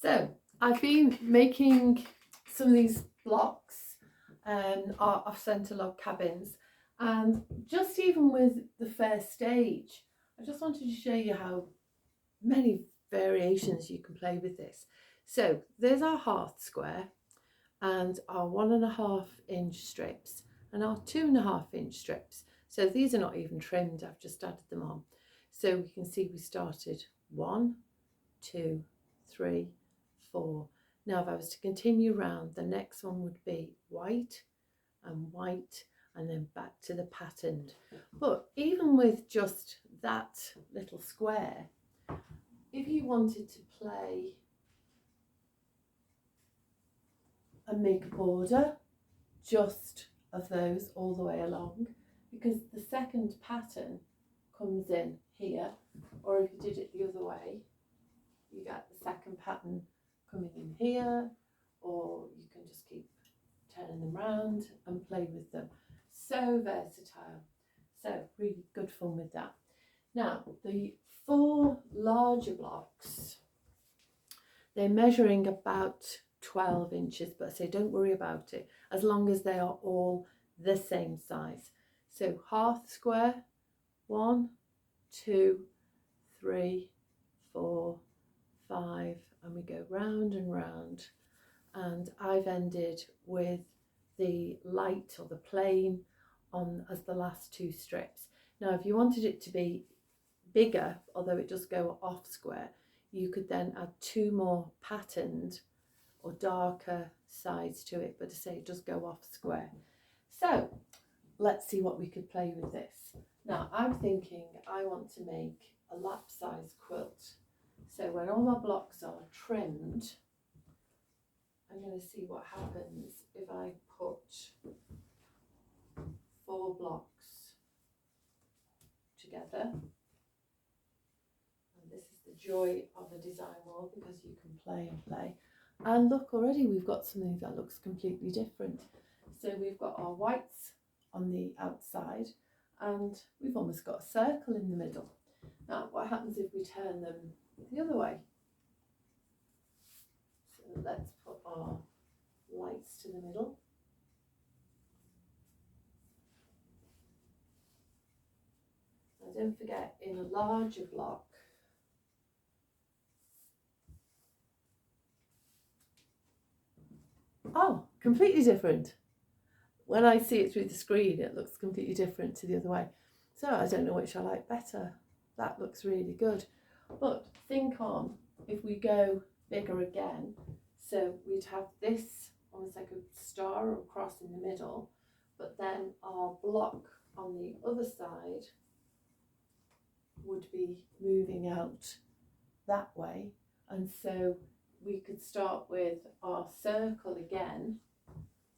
So I've been making some of these blocks off centre log cabins, and just even with the first stage, I just wanted to show you how many variations you can play with this. So there's our hearth square and our 1.5 inch strips and our 2.5 inch strips. So these are not even trimmed, I've just added them on. So we can see we started 1, 2, 3, 4. Now if I was to continue round, the next one would be white and then back to the patterned. But even with just that little square, if you wanted to play a make border just of those all the way along, because the second pattern comes in here, or if you did it the other way, you get the second pattern coming in here, or you can just keep turning them round and play with them. So versatile, so really good fun with that. Now the 4 larger blocks, they're measuring about 12 inches, but I say don't worry about it as long as they are all the same size. So hearth square, 1, 2, 3, 4, 5, and we go round and round, and I've ended with the light or the plain on as the last 2 strips. Now if you wanted it to be bigger, although it does go off square, you could then add 2 more patterned or darker sides to it, but to say it does go off square. So let's see what we could play with this. Now I'm thinking I want to make a lap size quilt. So when all my blocks are trimmed, I'm going to see what happens if I put 4 blocks together. And this is the joy of a design wall, because you can play and play. And look, already we've got something that looks completely different. So we've got our whites on the outside, and we've almost got a circle in the middle. Now what happens if we turn them the other way? So let's put our lights to the middle. Now don't forget, in a larger block, oh, completely different. When I see it through the screen, it looks completely different to the other way. So I don't know which I like better. That looks really good. But think on, if we go bigger again, so we'd have this almost like a star or cross in the middle, but then our block on the other side would be moving out that way. And so we could start with our circle again,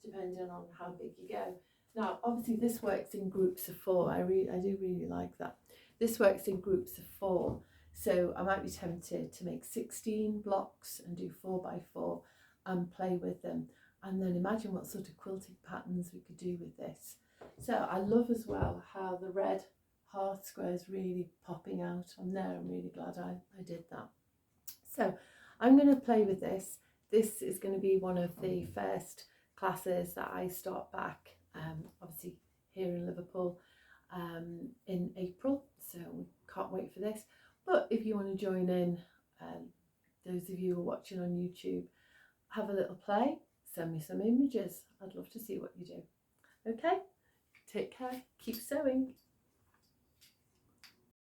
depending on how big you go. Now obviously this works in groups of 4. I do really like that. This works in groups of 4, so I might be tempted to make 16 blocks and do 4 by 4 and play with them, and then imagine what sort of quilting patterns we could do with this. So I love as well how the red hearth square is really popping out on there. I'm really glad I did that. So I'm going to play with this. This is going to be one of the first classes that I start back, obviously here in Liverpool, in April, so can't wait for this. But if you want to join in, those of you who are watching on YouTube, have a little play, send me some images. I'd love to see what you do. Okay, take care, keep sewing.